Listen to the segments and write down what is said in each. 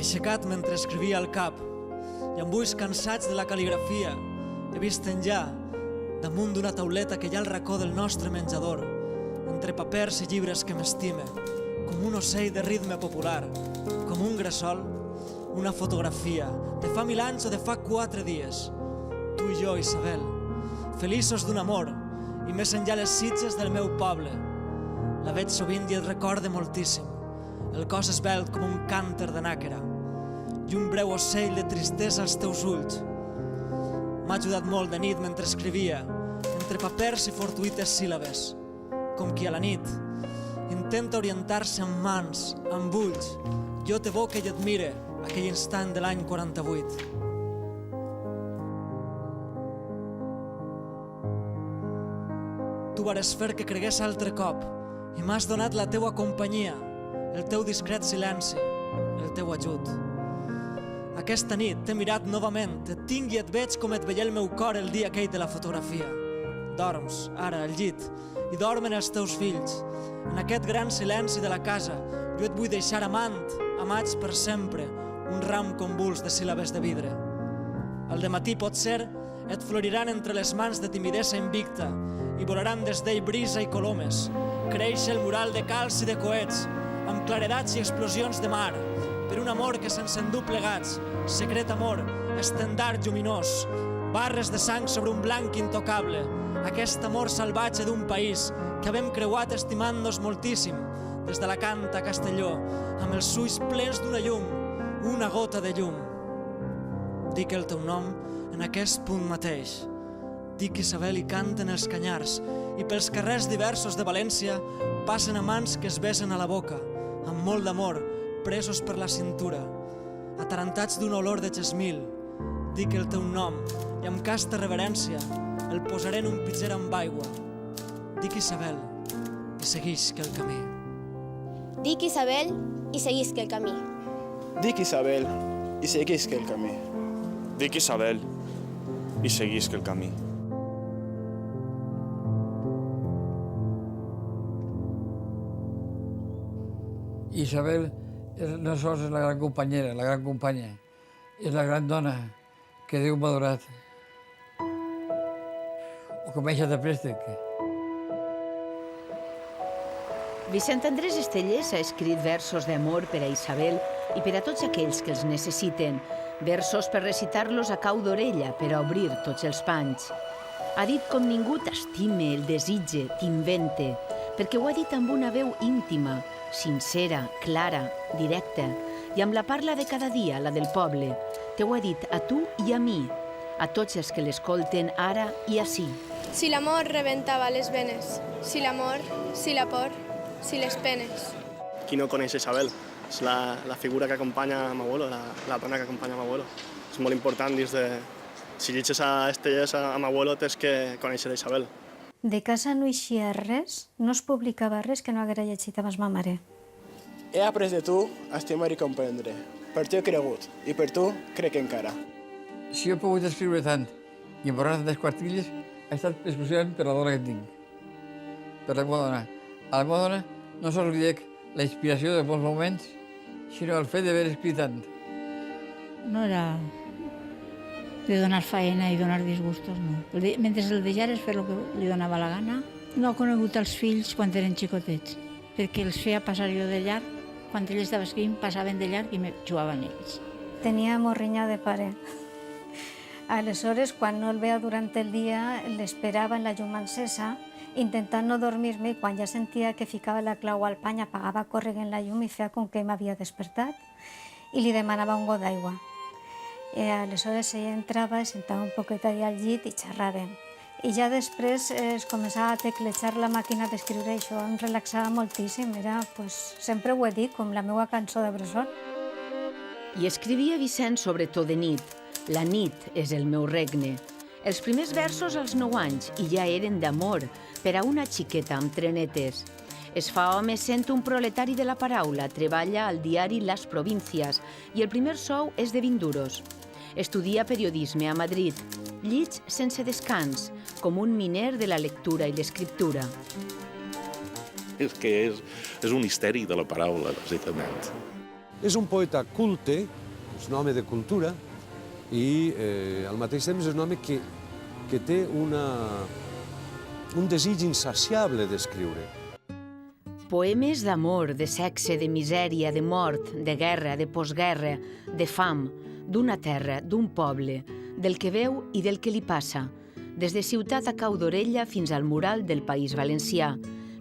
aixecat mentre escrivia al cap i amb ulls cansats de la cal·ligrafia he vist enllà, damunt d'una tauleta que hi ha al racó del nostre menjador, entre papers i llibres que m'estime, com un ocell de ritme popular, com un gresol, una fotografia de fa 1000 anys o de fa 4 dies. Tu i jo, Isabel, feliços d'un amor i més enllà les sitges del meu poble. La veig sovint i et recorde moltíssim. El cos esvelt com un cànter de nàquera i un breu ocell de tristesa als teus ulls. M'ha ajudat molt de nit mentre escrivia, entre papers i fortuïtes síl·labes, com qui a la nit intenta orientar-se amb mans, amb ulls. Jo t'evoque i admire aquell instant de l'any 48. Tu vares fer que cregués altre cop i m'has donat la teua companyia, el teu discret silenci, el teu ajut. Aquesta nit t'he mirat novament, et tinc i et veig com et veia el meu cor el dia aquell de la fotografia. Dorms, ara, al llit, i dormen els teus fills. En aquest gran silenci de la casa, jo et vull deixar amant, amats per sempre, un ram convuls de síl·labes de vidre. Al dematí, potser, et floriran entre les mans de timidesa invicta i volaran des d'ell brisa i colomes. Creix el mural de calç i de coets, amb claredats i explosions de mar, per un amor que se'ns endú plegats, secret amor, estendard lluminós, barres de sang sobre un blanc intocable, aquest amor salvatge d'un país que havem creuat estimant-nos moltíssim, des d'Alacant a Castelló, amb els ulls plens d'una llum, una gota de llum. Dic el teu nom en aquest punt mateix. Dic Isabel i canten els canyars, i pels carrers diversos de València passen amants que es besen a la boca, amb molt d'amor, presos per la cintura, atarantats d'una olor de gesmil. Dic el teu nom i amb casta reverència el posaré en un pitxer amb aigua. Dic Isabel i seguisc el camí. Dic Isabel i seguisc el camí. Dic Isabel i seguisc el camí. Dic Isabel i seguisc el camí. Isabel no sols és la gran companyera, la gran companya, és la gran dona que Déu m'ha donat. Ho comença de préstec. Vicent Andrés Estellés ha escrit versos d'amor per a Isabel i per a tots aquells que els necessiten, versos per recitar-los a cau d'orella, per a obrir tots els panys. Ha dit com ningú t'estime, el desitge, t'invente, perquè ho ha dit amb una veu íntima, sincera, clara, directa, i amb la parla de cada dia, la del poble. Te ho ha dit a tu i a mi, a tots els que l'escolten ara i ací. Si l'amor rebentava les venes, si l'amor, si la por, si les penes. Qui no coneix Isabel? És la figura que acompanya a m'abuelo, la dona que acompanya a m'abuelo. És molt important dins de... Si llegeixes a Estellés a m'abuelo, tens que conèixer Isabel. De casa no eixia res, no es publicava res que no haguera llegit abans ma mare. He après de tu a estimar i comprendre. Per tu he cregut i per tu crec encara. Si jo he pogut escriure tant i emborrar tantes quartilles, ha estat exclusivament per la dona que tinc, per la meva dona. A la meva dona no sols li dec la inspiració de bons moments, sinó el fet d'haver escrit tant. No era de donar faena i donar disgustos, no. Mentre el deixar és fer el que li donava la gana. No he conegut els fills quan eren xicotets, perquè els feia passar jo de llarg. Quan ell estava escrivint, passaven de llarg i jugaven ells. Tenia morriña de pare. Aleshores, quan no el veia durant el dia, l'esperava en la llum encesa, intentant no dormir-me, i quan ja sentia que ficava la clau al pany, apagava corrent la llum i feia com que m'havia despertat i li demanava un got d'aigua. Aleshores ella entrava, es sentava un poquet allà al llit i xerràvem. I ja després es començava a teclejar la màquina d'escriure, i això em relaxava moltíssim. Era, sempre ho he dit, com la meva cançó de bressol. I escrivia Vicent sobretot de nit. La nit és el meu regne. Els primers versos als 9 anys i ja eren d'amor per a una xiqueta amb trenetes. Es fa home sent un proletari de la paraula, treballa al diari Las Provincias i el primer sou és de 20 duros. Estudia periodisme a Madrid, llits sense descans, com un miner de la lectura i l'escriptura. És que és un misteri de la paraula, bàsicament. És un poeta culte, és un home de cultura, i al mateix temps és un home que té un desig insaciable d'escriure. Poemes d'amor, de sexe, de misèria, de mort, de guerra, de postguerra, de fam, d'una terra, d'un poble, del que veu i del que li passa, des de Ciutat a cau d'orella fins al mural del País Valencià,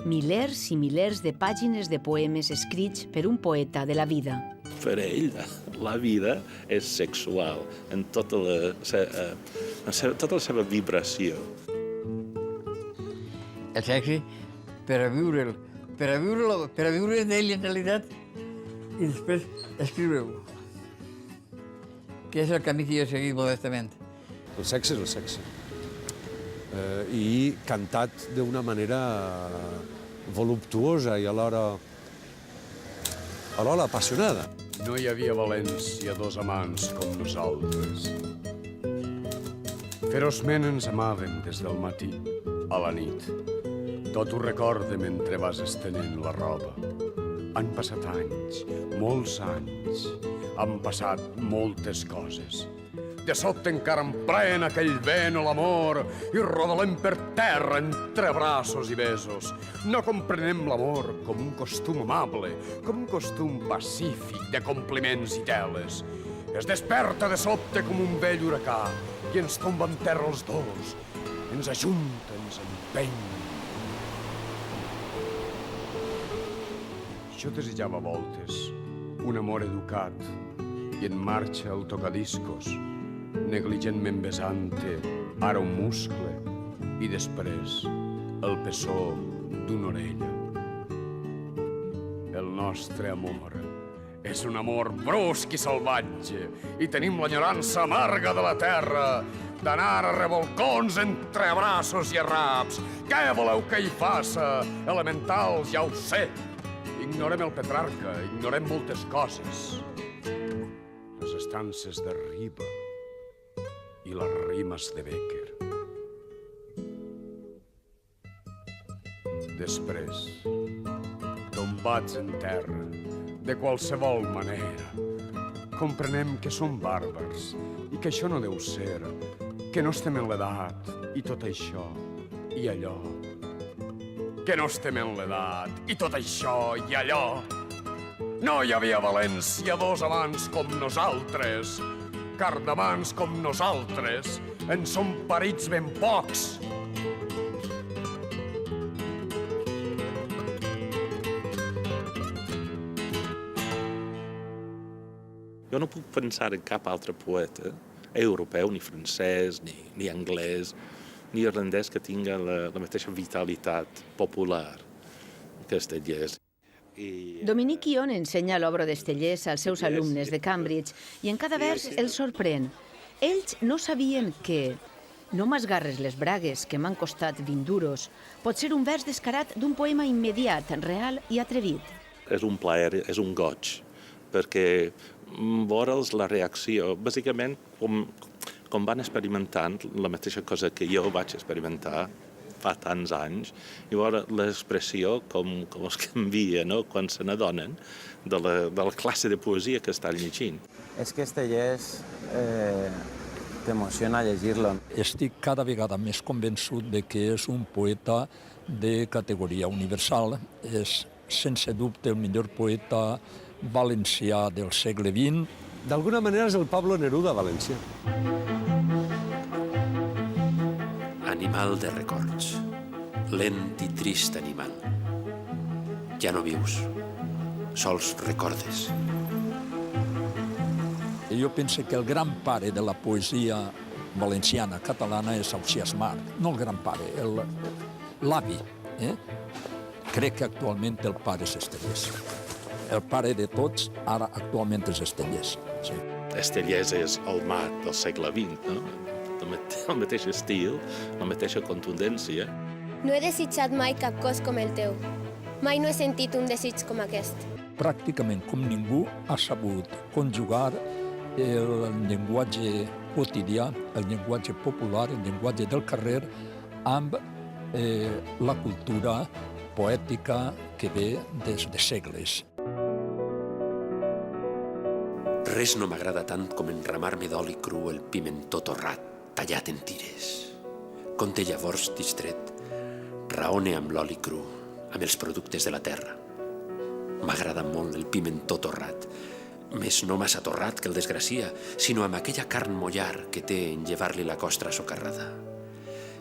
milers i milers de pàgines de poemes escrits per un poeta de la vida. Per ell, la vida és sexual en tota la seva vibració. El sexe, per a viure'l d'ell en realitat i després escriure-ho, que és el camí que jo he seguit modestament. El sexe és el sexe. I cantat d'una manera voluptuosa i alhora apassionada. No hi havia a València dos amants com nosaltres. Feroçment ens amaven des del matí a la nit. Tot ho recorde mentre vas estenent la roba. Han passat anys, molts anys. Han passat moltes coses. De sobte encara en plen aquell vent o l'amor i rodolem per terra entre braços i besos. No comprenem l'amor com un costum amable, com un costum pacífic de compliments i teles. Es desperta de sobte com un vell huracà i ens tomba en terra els dos. Ens ajunta, ens empeny. Jo desitjava a voltes un amor educat i en marxa el tocadiscos, negligentment besant-te, ara un muscle, i després el pessó d'una orella. El nostre amor és un amor brusc i salvatge, i tenim l'enyorança amarga de la terra, d'anar a revolcons entre abraços i arraps. Què voleu que hi faça? Elementals, ja ho sé. Ignorem el Petrarca, ignorem moltes coses. Les estances de Riba i les rimes de Bécquer. Després, tombats en terra, de qualsevol manera, comprenem que som bàrbars i que això no deu ser, que no estem en l'edat i tot això i allò. Que no estem en l'edat i tot això i allò. No hi havia a València dos amants com nosaltres, car d'amants com nosaltres en són parits ben pocs. Jo no puc pensar en cap altre poeta europeu, ni francès, ni anglès, ni irlandès que tinga la mateixa vitalitat popular que Estellés. Dominic Ion ensenya l'obra d'Estellés als seus alumnes de Cambridge i en cada vers els sorprèn. Ells no sabien que "No m'esgarres les bragues, que m'han costat 20 duros" pot ser un vers descarat d'un poema immediat, real i atrevit. És un plaer, és un goig, perquè veure'ls la reacció, bàsicament com van experimentant la mateixa cosa que jo vaig experimentar fa tants anys, i veure l'expressió com es canvia, no?, quan se n'adonen de la classe de poesia que estan llegint. És que Estellés t'emociona llegir-lo. Estic cada vegada més convençut de que és un poeta de categoria universal. És, sense dubte, el millor poeta valencià del segle XX. D'alguna manera és el Pablo Neruda valencià. Animal de records, lent i trist animal. Ja no vius, sols recordes. Jo penso que el gran pare de la poesia valenciana catalana és Ausiàs March. No el gran pare, l'avi. Crec que actualment el pare és Estellés. El pare de tots ara actualment és Estellés. Sí. Estellés és el March del segle XX, no? El mateix estil, la mateixa contundència. No he desitjat mai cap cos com el teu. Mai no he sentit un desig com aquest. Pràcticament com ningú ha sabut conjugar el llenguatge quotidià, el llenguatge popular, el llenguatge del carrer, amb la cultura poètica que ve des de segles. Res no m'agrada tant com enramar-me d'oli cru el pimentó torrat, tallat en tires. Conte llavors distret, raone amb l'oli cru, amb els productes de la terra. M'agrada molt el pimentó torrat, més no massa torrat que el desgracia, sinó amb aquella carn mollar que té en llevar-li la costra socarrada.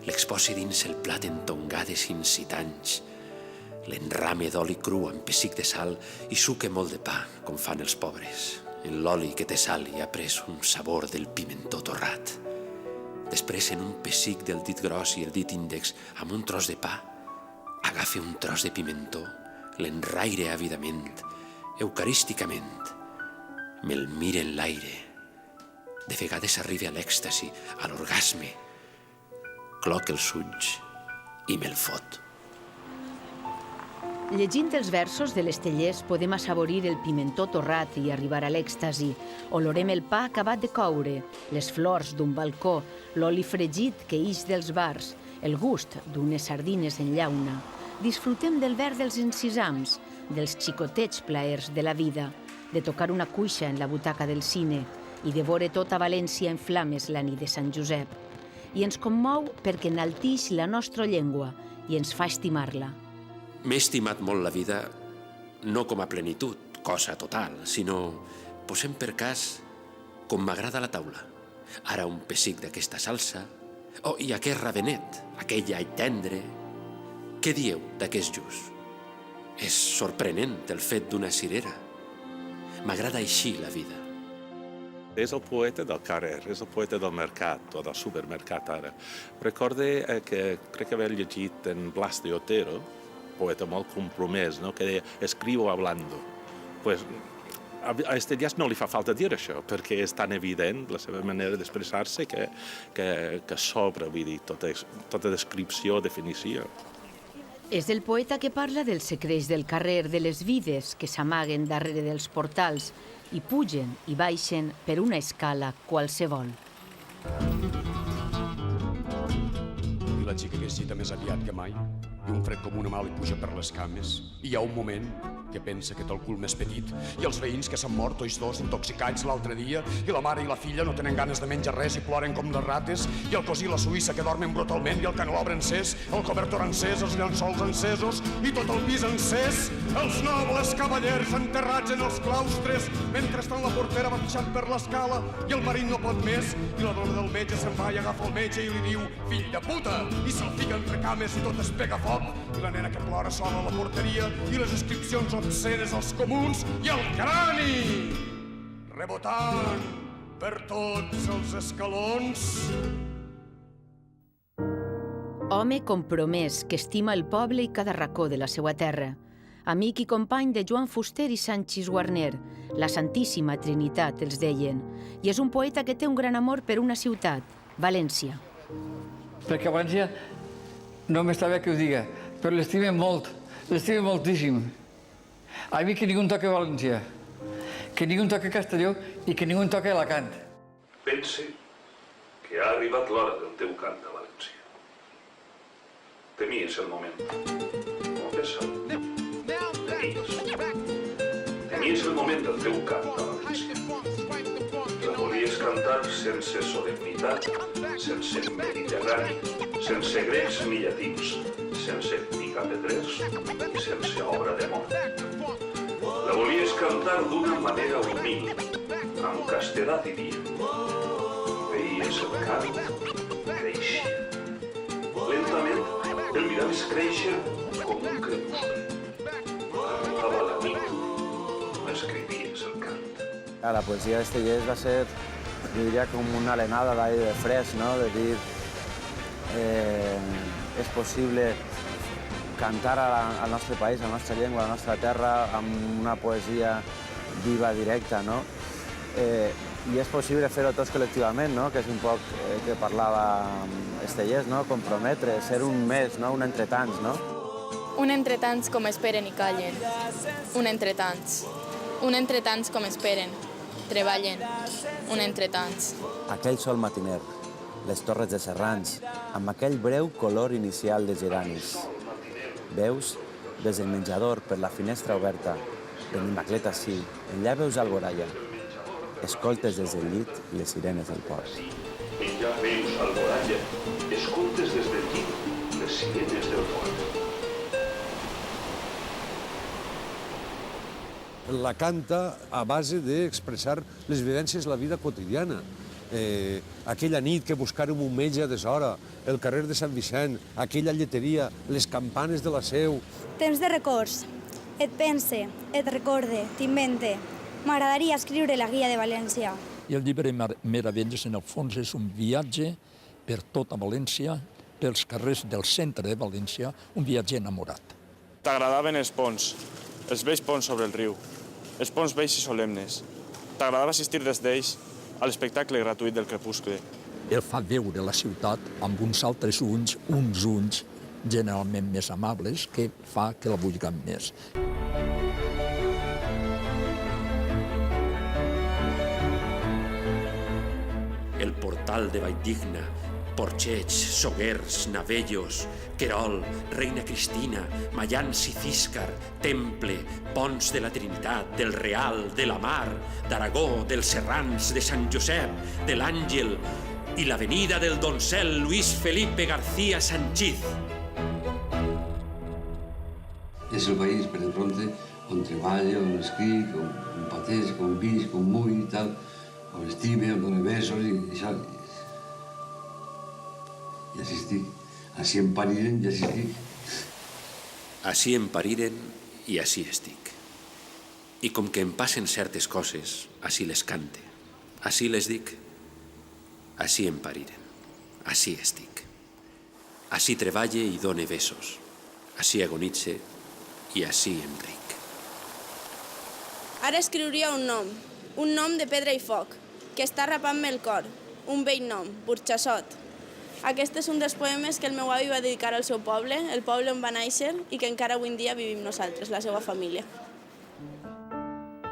L'exposi dins el plat en tongades incitants, l'enrame d'oli cru amb pessic de sal i suque molt de pa, com fan els pobres. En l'oli que té sal hi ha pres un sabor del pimentó torrat. Després, en un pessic del dit gros i el dit índex, amb un tros de pa, agafe un tros de pimentó, l'enraire àvidament, eucarísticament, me'l mire en l'aire. De vegades arriba a l'èxtasi, a l'orgasme, cloc els ulls i me'l fot. Llegint els versos de les Tellers podem assaborir el pimentó torrat i arribar a l'èxtasi. Olorem el pa acabat de coure, les flors d'un balcó, l'oli fregit que ix dels bars, el gust d'unes sardines en llauna. Disfrutem del verd dels encisams, dels xicotets plaers de la vida, de tocar una cuixa en la butaca del cine i de veure tota València en flames la nit de Sant Josep. I ens commou perquè enaltix la nostra llengua i ens fa estimar-la. M'he estimat molt la vida, no com a plenitud, cosa total, sinó, posem per cas, com m'agrada la taula. Ara un pessic d'aquesta salsa, i aquest ravenet, aquell all tendre. Què dieu d'aquest just? És sorprenent el fet d'una cirera. M'agrada així la vida. És el poeta del carrer, és el poeta del mercat o del supermercat ara. Recorde que crec que haver llegit en Blas de Otero, poeta molt compromès, no? Que deia, escribo hablando. Pues, a Estellés no li fa falta dir això, perquè és tan evident la seva manera d'expressar-se que sobra, vull dir, tota descripció, definició. És el poeta que parla dels secrets del carrer, de les vides que s'amaguen darrere dels portals i pugen i baixen per una escala qualsevol. I la xica que es gita més aviat que mai, i un fred com una mà li puja per les cames, i hi ha un moment que pensa que té el cul més petit, i els veïns que s'han mort tots dos intoxicats l'altre dia, i la mare i la filla no tenen ganes de menjar res i ploren com les rates, i el cosí i la suïssa que dormen brutalment, i el canelobre encès, el cobertor encès, els llençols encesos, i tot el pis encès, els nobles cavallers enterrats en els claustres, mentrestant la portera va baixant per l'escala, i el marit no pot més, i la dona del metge se'n va i agafa el metge i li diu «Fill de puta!» i se'l fica entre cames i tot es pega foc, i la nena que plora sola a la porteria, i les inscripcions obscenes als comuns, i el crani rebotant per tots els escalons. Home compromès que estima el poble i cada racó de la seva terra. Amic i company de Joan Fuster i Sanchis Guarner, la Santíssima Trinitat, els deien. I és un poeta que té un gran amor per una ciutat, València. Perquè València no m'està bé que ho diga, però l'estime molt, l'estime moltíssim. A mi que ningú toca València, que ningú toca Castelló i que ningú toca Alacant. Pense que ha arribat l'hora del teu cant a València. Temies el moment. Temies el moment del teu cant a València. La volies cantar sense solemnitat, sense mediterrani, sense grecs ni llatins, sense picapedrers i sense obra de mort. La volies cantar d'una manera humil, amb castedat diria. Veies el cant créixer. Lentament el miraves créixer com un crepuscle. Arribava la nit, escrivies el cant. La poesia d'Estellés va ser, jo diria, com una alenada d'aire fresc, no? De dir, és possible cantar al nostre país, a la nostra llengua, a la nostra terra, amb una poesia viva, directa, no? I és possible fer-ho tots col·lectivament, no? Que és un poc que parlava Estellés, no? Comprometre, ser un més, no? Un entretants, no? Un entretants com esperen i callen. Un entretants. Un entretants com esperen. Treballen. Un entretants. Aquell sol matiner, les torres de Serrans, amb aquell breu color inicial de geranis. Veus, des del menjador, per la finestra oberta, en Imacleta sí, enllà veus Alboraya. escoltes des del llit les sirenes del port. En ja veus Alboraya, escoltes des del llit les sirenes del port. La canta a base d'expressar les vivències de la vida quotidiana. Aquella nit que buscàrem un metge a deshora, el carrer de Sant Vicent, aquella lleteria, les campanes de la Seu. Temps de records. Et pense, et recorde, t'invente. M'agradaria escriure la guia de València. I el llibre Meravelles, en el fons, és un viatge per tota València, pels carrers del centre de València, un viatge enamorat. T'agradaven els ponts, els vells ponts sobre el riu, els ponts vells i solemnes. T'agradava assistir des d'ells a l'espectacle gratuït del crepuscle. El fa veure la ciutat amb uns altres ulls, uns ulls generalment més amables, que fa que la vulguem més. El portal de Valldigna, Porcheig, Soguers, Navellos, Querol, Reina Cristina, Mayans i Císcar, Temple, Ponts de la Trinitat, del Real, de la Mar, d'Aragó, dels Serrans, de Sant Josep, de l'Àngel i l'avenida del Doncel Luis Felipe García Sanchiz. És el país, per exemple, on treballa, on escric, on pateix, on visc, on vull i tal, on estime, on dóna besos i això. I així estic. Així em pariren i així estic. Així em pariren i així estic. I com que em passen certes coses, així les cante, així les dic, així em pariren, així estic. Així treballe i done besos, així agonitze i així em ric. Ara escriuria un nom de pedra i foc, que està rapant-me el cor, un vell nom, Burxassot. Aquest és un dels poemes que el meu avi va dedicar al seu poble, el poble on va néixer i que encara avui en dia vivim nosaltres, la seva família.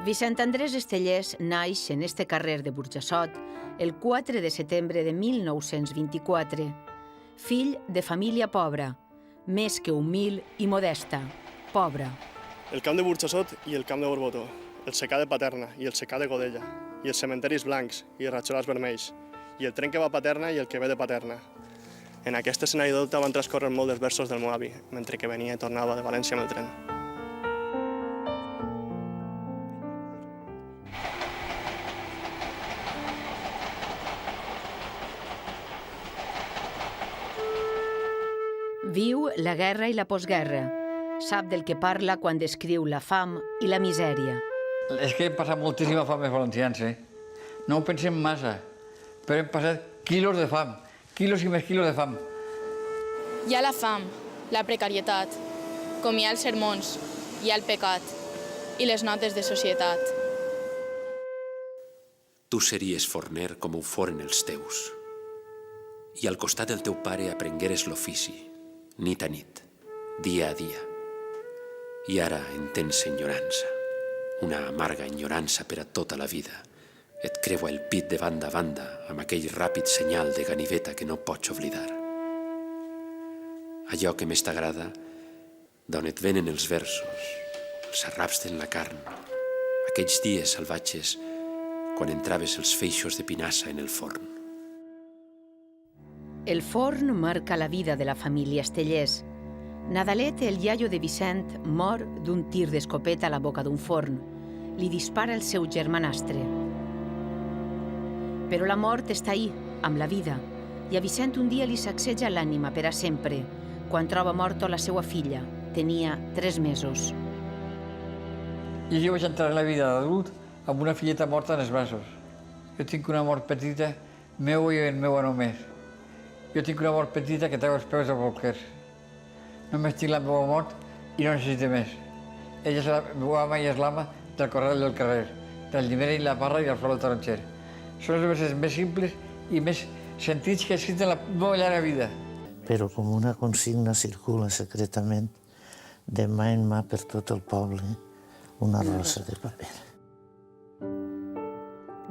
Vicent Andrés Estellés naix en este carrer de Burjassot el 4 de setembre de 1924. Fill de família pobra, més que humil i modesta, pobra. El camp de Burxassot i el camp de Borbotó, el secà de Paterna i el secà de Godella, i els cementeris blancs i els ratxolars vermells, i el tren que va a Paterna i el que ve de Paterna. En aquest escenari d'Olta van transcórrer molt dels versos del meu avi, mentre que venia i tornava de València amb el tren. Viu la guerra i la postguerra. Sap del que parla quan descriu la fam i la misèria. És que hem passat moltíssima fam els valencians, No ho pensem massa, però hem passat quilos de fam, quilos i més quilos de fam. Hi ha la fam, la precarietat, com hi ha els sermons, hi ha el pecat i les notes de societat. Tu series forner com ho foren els teus, i al costat del teu pare aprengueres l'ofici, nit a nit, dia a dia. I ara en tens enyorança, una amarga enyorança per a tota la vida. Et creua el pit de banda a banda amb aquell ràpid senyal de ganiveta que no pots oblidar. Allò que més t'agrada, d'on et venen els versos, els arraps en la carn, aquells dies salvatges quan entraves els feixos de pinassa en el forn. El forn marca la vida de la família Estellés. Nadalet, el iaio de Vicent, mor d'un tir d'escopeta a la boca d'un forn. Li dispara el seu germanastre. Però la mort està ahí, amb la vida, i a Vicent un dia li sacseja l'ànima per a sempre, quan troba morta la seva filla. Tenia 3 mesos. I jo vaig entrar en la vida d'adult amb una filleta morta en els braços. Jo tinc una mort petita, meua i meua només. Jo tinc una mort petita que treu els peus de bolquers. Només tinc la meva mort i no necessito més. Ella és la meva ama i és l'ama del corral del carrer, del llibret i la parra i el flor del taronxer. Són els versos més simples i més sentits que he escrit en la meva llarga vida. Però com una consigna circula secretament de mà en mà per tot el poble una rosa de paper.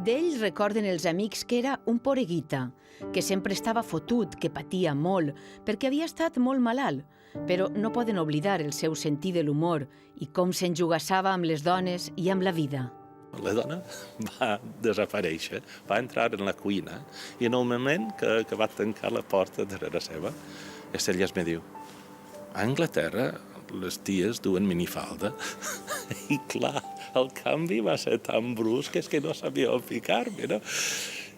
D'ell recorden els amics que era un poreguita, que sempre estava fotut, que patia molt, perquè havia estat molt malalt, però no poden oblidar el seu sentit de l'humor i com s'enjugassava amb les dones i amb la vida. La dona va desaparèixer, va entrar en la cuina i en el moment que va tancar la porta darrere seva, Estellés me diu: a Anglaterra les ties duen minifalda. I clar, el canvi va ser tan brusc que no sabia on ficar-me, no?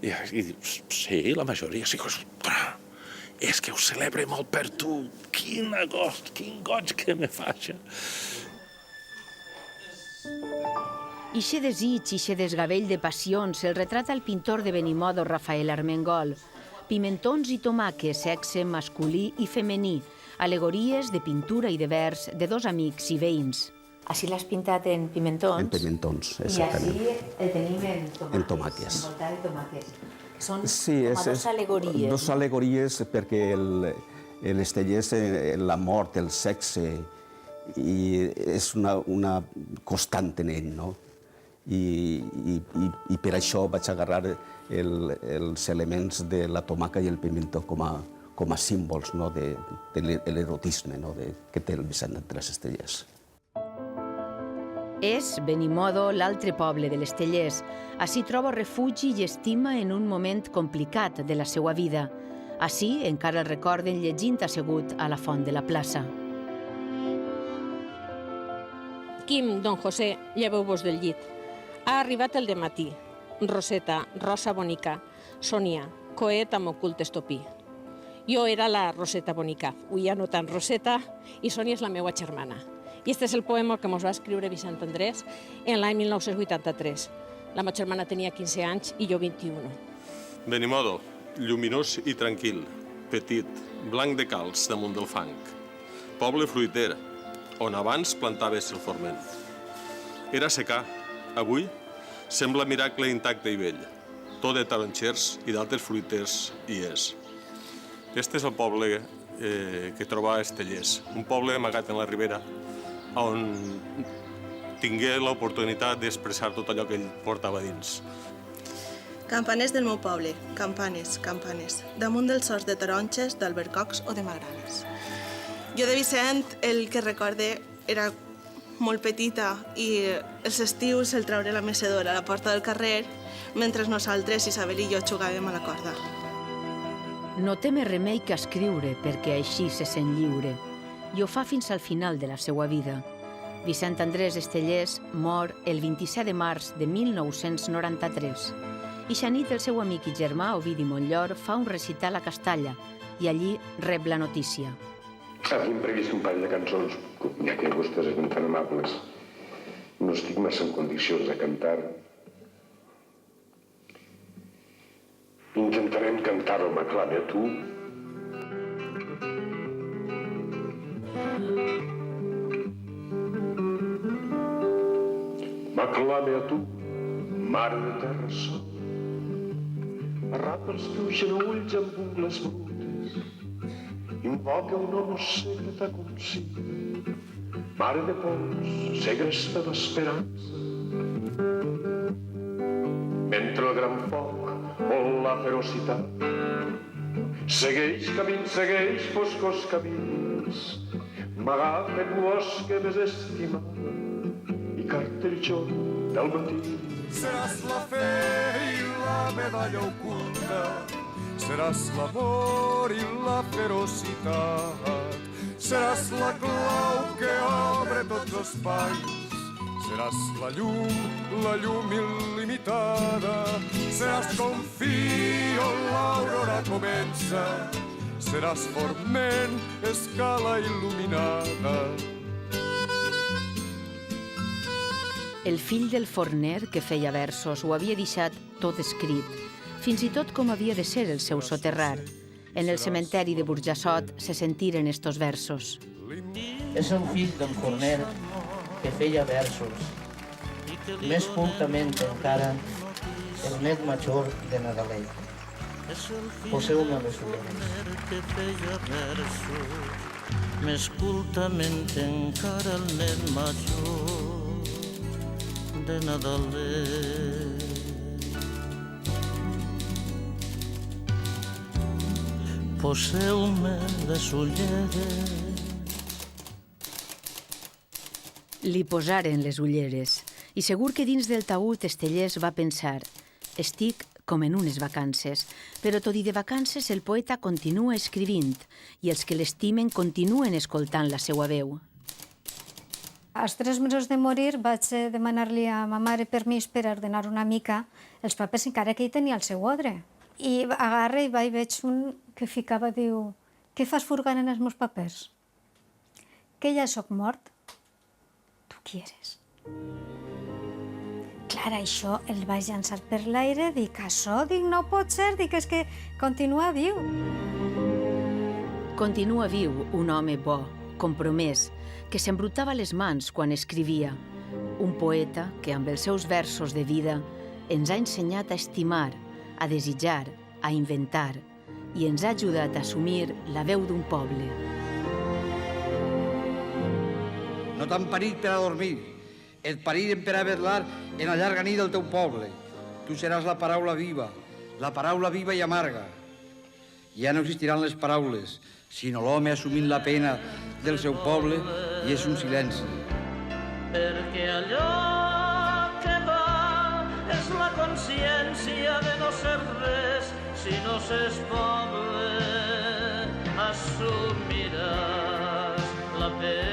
I diu, sí, la majoria, sí, ostres, és que ho celebre molt per tu, quin agost, quin goig que me faci. Ixe desig, ixe desgavell de passions, el retrata el pintor de Benimodo, Rafael Armengol. Pimentons i tomàquets, sexe masculí i femení, alegories de pintura i de vers de dos amics i veïns. Així l'has pintat en pimentons? En pimentons, I exactament. així el tenim en tomàquets. En tomàquets. Són Sí, com a dos alegories. Dos alegories perquè l'Estellés, la mort, el sexe, i és una constant en ell, no? I per això vaig agarrar els elements de la tomaca i el pimentó com a símbols, no? de l'erotisme, no? que té el Vicent Andrés Estellés. És Benimodo, l'altre poble de l'Estellés. Ací troba refugi i estima en un moment complicat de la seva vida. Ací encara el recorden llegint assegut a la font de la plaça. Quim, don José, lleveu-vos del llit. Ha arribat el dematí. Roseta, Rosa bonica. Sònia, coet amb ocult estopí. Jo era la Roseta bonica. Avui ja no tant Roseta, i Sònia és la meva germana. I este és el poema que mos va escriure Vicent Andrés en l'any 1983. La meva germana tenia 15 anys i jo 21. Benimodo, lluminós i tranquil, petit, blanc de calç damunt del fang. Poble fruiter, on abans plantaves el forment. Era secà, avui sembla miracle intacte i vell. Tot de taronxers i d'altres fruiters hi és. Este és el poble que troba Estellés, un poble amagat en la ribera, on tingué l'oportunitat d'expressar tot allò que ell portava dins. Campanes del meu poble, campanes, campanes, damunt dels sors de taronges, d'albercocs o de magranes. Jo de Vicent el que recorde era molt petita i els estius el traure la mecedora a la porta del carrer mentre nosaltres, Isabel i jo, jugàvem a la corda. No té més remei que escriure perquè així se sent lliure. I ho fa fins al final de la seva vida. Vicent Andrés Estellés mor el 27 de març de 1993. I nit el seu amic i germà Ovidi Montllor fa un recital a Castalla i allí rep la notícia. Havíem previst un parell de cançons, ja que vostès eren tan amables. No estic massa en condicions de cantar. Intentarem cantar-ho m'aclame a tu. M'aclame a tu, mare de terra sol. Arrapa els teus genolls amb ungles brutes. Invoca un nom secret a consigo. Mare de pols, segresta d'esperança. Mentre el gran foc o la ferocitat segueix foscos camins, m'agafen l'os que més estimat i cartelló del matí. Seràs la fe i la medalla oculta, seràs l'amor i la ferocitat, seràs la clau que obre tots els espais, seràs la llum il·limitada, seràs com fio, l'aurora comença, seràs forment, escala il·luminada. El fill del forner que feia versos ho havia deixat tot escrit, fins i tot com havia de ser el seu soterrar. En el cementeri de Burjassot se sentiren estos versos. És el fill del forner que feia versos, més cultament encara el net major de Nadalet. Poseu-me les ulleres. Que feia versos, més cultament encara el net major de Nadalet. Poseu-me les ulleres. Li posaren les ulleres I segur que dins del taüt Estellés va pensar: estic com en unes vacances, però tot i de vacances el poeta continua escrivint i els que l'estimen continuen escoltant la seva veu. Als 3 mesos de morir vaig demanar-li a ma mare permís per ordenar una mica els papers, encara que ell tenia el seu ordre. I agarra i veig un que ficava, diu: què fas furgant en els meus papers? Que ja sóc mort? Tu quieres? Clar, això el vaig llançar per l'aire, dic, això, dic, no pot ser, dic, és que continua viu. Continua viu un home bo, compromès, que s'embrutava les mans quan escrivia. Un poeta que, amb els seus versos de vida, ens ha ensenyat a estimar, a desitjar, a inventar, i ens ha ajudat a assumir la veu d'un poble. No t'han parit per a dormir, et pariren per a vetllar en la llarga nit del teu poble. Tu seràs la paraula viva i amarga. Ja no existiran les paraules, sinó l'home assumint la pena del seu poble, i és un silenci. Perquè allò que va és la consciència de no ser res si no s'és poble. Assumiràs la pena